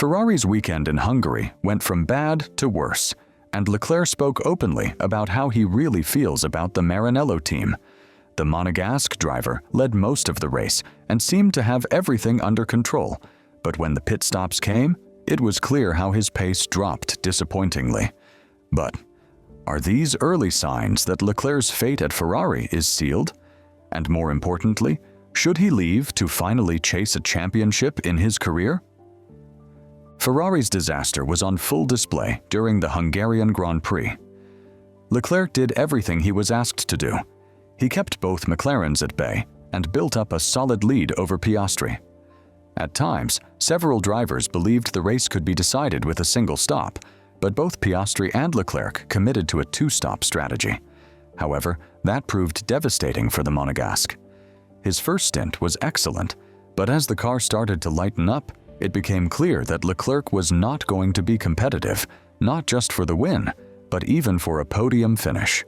Ferrari's weekend in Hungary went from bad to worse, and Leclerc spoke openly about how he really feels about the Maranello team. The Monegasque driver led most of the race and seemed to have everything under control, but when the pit stops came, it was clear how his pace dropped disappointingly. But are these early signs that Leclerc's fate at Ferrari is sealed? And more importantly, should he leave to finally chase a championship in his career? Ferrari's disaster was on full display during the Hungarian Grand Prix. Leclerc did everything he was asked to do. He kept both McLarens at bay and built up a solid lead over Piastri. At times, several drivers believed the race could be decided with a single stop, but both Piastri and Leclerc committed to a two-stop strategy. However, that proved devastating for the Monegasque. His first stint was excellent, but as the car started to lighten up, it became clear that Leclerc was not going to be competitive, not just for the win, but even for a podium finish.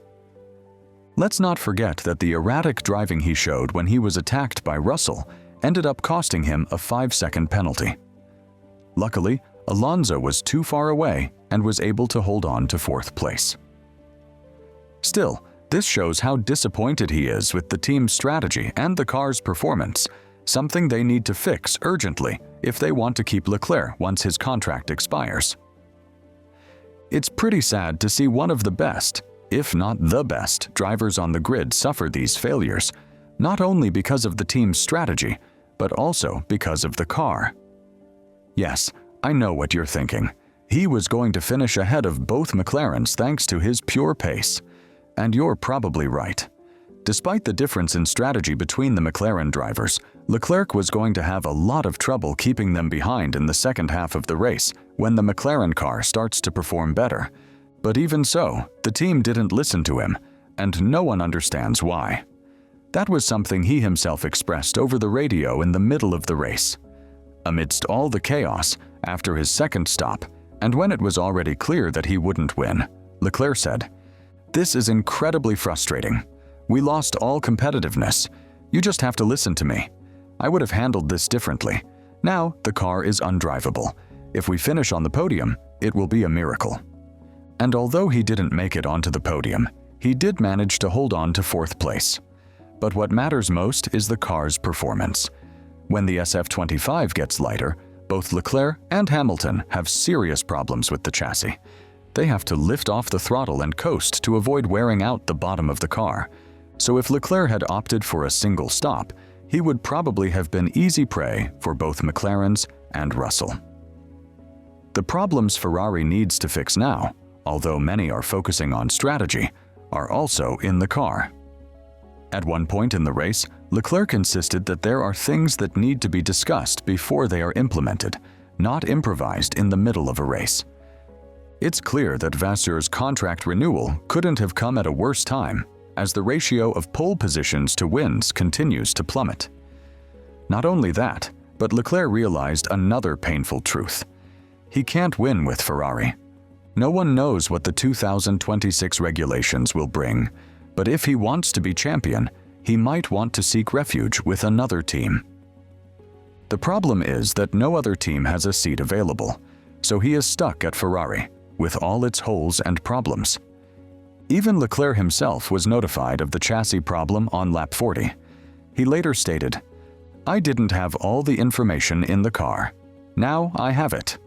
Let's not forget that the erratic driving he showed when he was attacked by Russell ended up costing him a 5-second penalty. Luckily, Alonso was too far away and was able to hold on to 4th place. Still, this shows how disappointed he is with the team's strategy and the car's performance, something they need to fix urgently if they want to keep Leclerc once his contract expires. It's pretty sad to see one of the best, if not the best, drivers on the grid suffer these failures, not only because of the team's strategy, but also because of the car. Yes, I know what you're thinking. He was going to finish ahead of both McLarens thanks to his pure pace. And you're probably right. Despite the difference in strategy between the McLaren drivers, Leclerc was going to have a lot of trouble keeping them behind in the second half of the race when the McLaren car starts to perform better. But even so, the team didn't listen to him, and no one understands why. That was something he himself expressed over the radio in the middle of the race. Amidst all the chaos, after his second stop, and when it was already clear that he wouldn't win, Leclerc said, "This is incredibly frustrating. We lost all competitiveness. You just have to listen to me. I would have handled this differently. Now the car is undrivable. If we finish on the podium, it will be a miracle." And although he didn't make it onto the podium, he did manage to hold on to 4th place. But what matters most is the car's performance. When the SF25 gets lighter, both Leclerc and Hamilton have serious problems with the chassis. They have to lift off the throttle and coast to avoid wearing out the bottom of the car. So if Leclerc had opted for a single stop, he would probably have been easy prey for both McLarens and Russell. The problems Ferrari needs to fix now, although many are focusing on strategy, are also in the car. At one point in the race, Leclerc insisted that there are things that need to be discussed before they are implemented, not improvised in the middle of a race. It's clear that Vasseur's contract renewal couldn't have come at a worse time, as the ratio of pole positions to wins continues to plummet. Not only that, but Leclerc realized another painful truth. He can't win with Ferrari. No one knows what the 2026 regulations will bring, but if he wants to be champion, he might want to seek refuge with another team. The problem is that no other team has a seat available, so he is stuck at Ferrari, with all its holes and problems. Even Leclerc himself was notified of the chassis problem on lap 40. He later stated, "I didn't have all the information in the car. Now I have it.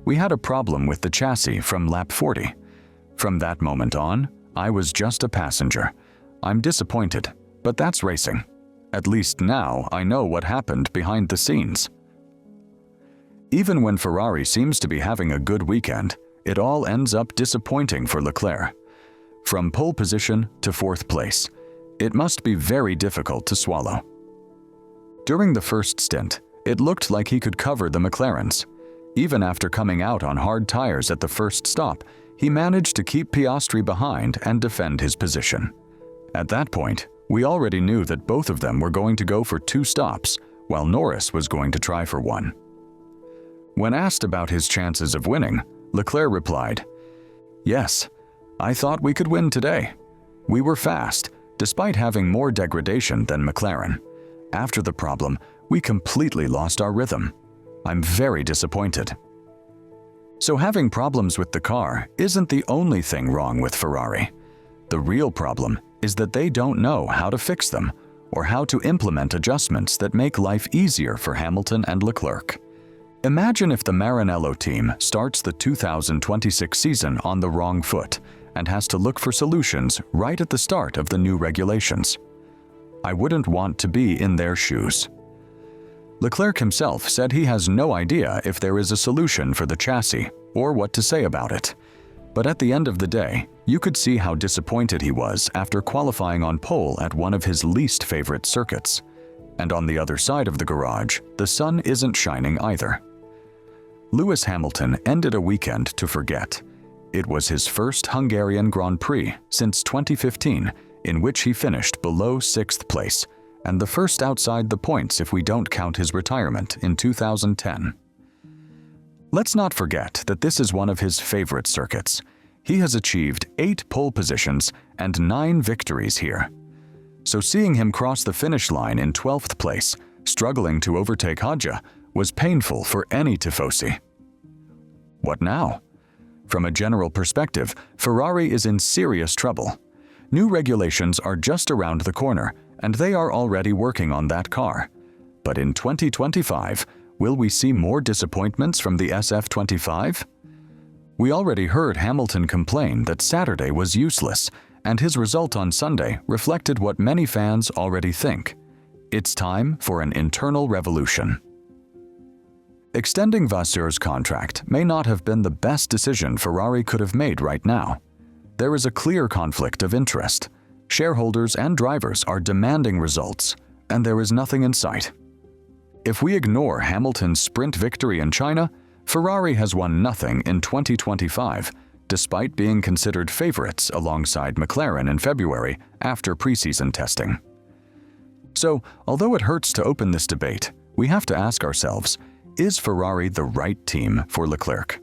We had a problem with the chassis from lap 40. From that moment on, I was just a passenger. I'm disappointed, but that's racing. At least now I know what happened behind the scenes." Even when Ferrari seems to be having a good weekend, it all ends up disappointing for Leclerc. From pole position to 4th place, it must be very difficult to swallow. During the first stint, it looked like he could cover the McLarens. Even after coming out on hard tires at the first stop, he managed to keep Piastri behind and defend his position. At that point, we already knew that both of them were going to go for 2 stops, while Norris was going to try for 1. When asked about his chances of winning, Leclerc replied, "Yes, I thought we could win today. We were fast, despite having more degradation than McLaren. After the problem, we completely lost our rhythm. I'm very disappointed." So having problems with the car isn't the only thing wrong with Ferrari. The real problem is that they don't know how to fix them or how to implement adjustments that make life easier for Hamilton and Leclerc. Imagine if the Maranello team starts the 2026 season on the wrong foot and has to look for solutions right at the start of the new regulations. I wouldn't want to be in their shoes. Leclerc himself said he has no idea if there is a solution for the chassis or what to say about it. But at the end of the day, you could see how disappointed he was after qualifying on pole at one of his least favorite circuits. And on the other side of the garage, the sun isn't shining either. Lewis Hamilton ended a weekend to forget. It was his first Hungarian Grand Prix since 2015, in which he finished below 6th place, and the first outside the points if we don't count his retirement in 2010. Let's not forget that this is one of his favorite circuits. He has achieved 8 pole positions and 9 victories here. So seeing him cross the finish line in 12th place, struggling to overtake Hadja, was painful for any tifosi. What now? From a general perspective, Ferrari is in serious trouble. New regulations are just around the corner, and they are already working on that car. But in 2025, will we see more disappointments from the SF25? We already heard Hamilton complain that Saturday was useless, and his result on Sunday reflected what many fans already think. It's time for an internal revolution. Extending Vasseur's contract may not have been the best decision Ferrari could have made right now. There is a clear conflict of interest. Shareholders and drivers are demanding results, and there is nothing in sight. If we ignore Hamilton's sprint victory in China, Ferrari has won nothing in 2025, despite being considered favorites alongside McLaren in February after preseason testing. So, although it hurts to open this debate, we have to ask ourselves, is Ferrari the right team for Leclerc?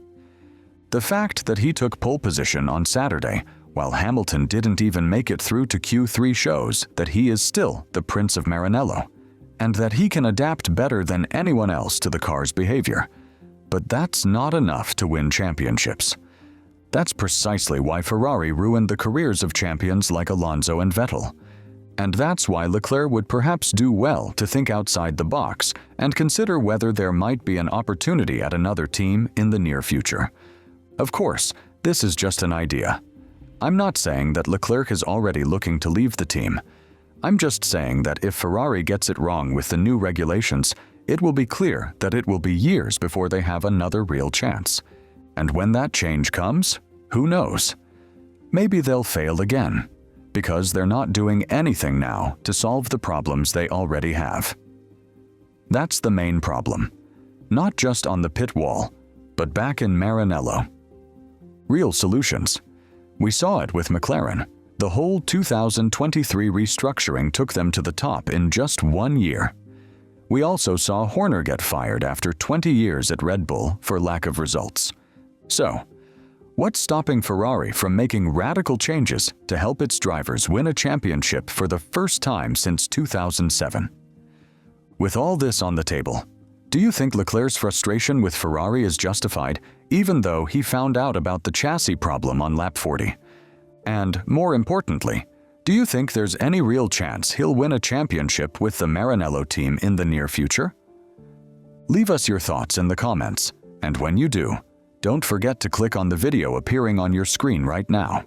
The fact that he took pole position on Saturday, while Hamilton didn't even make it through to Q3, shows that he is still the Prince of Maranello, and that he can adapt better than anyone else to the car's behavior. But that's not enough to win championships. That's precisely why Ferrari ruined the careers of champions like Alonso and Vettel. And that's why Leclerc would perhaps do well to think outside the box and consider whether there might be an opportunity at another team in the near future. Of course, this is just an idea. I'm not saying that Leclerc is already looking to leave the team. I'm just saying that if Ferrari gets it wrong with the new regulations, it will be clear that it will be years before they have another real chance. And when that change comes, who knows? Maybe they'll fail again, because they're not doing anything now to solve the problems they already have. That's the main problem, not just on the pit wall, but back in Maranello. Real solutions. We saw it with McLaren. The whole 2023 restructuring took them to the top in just 1 year. We also saw Horner get fired after 20 years at Red Bull for lack of results. So, what's stopping Ferrari from making radical changes to help its drivers win a championship for the first time since 2007? With all this on the table, do you think Leclerc's frustration with Ferrari is justified, even though he found out about the chassis problem on lap 40? And, more importantly, do you think there's any real chance he'll win a championship with the Maranello team in the near future? Leave us your thoughts in the comments, and when you do, don't forget to click on the video appearing on your screen right now.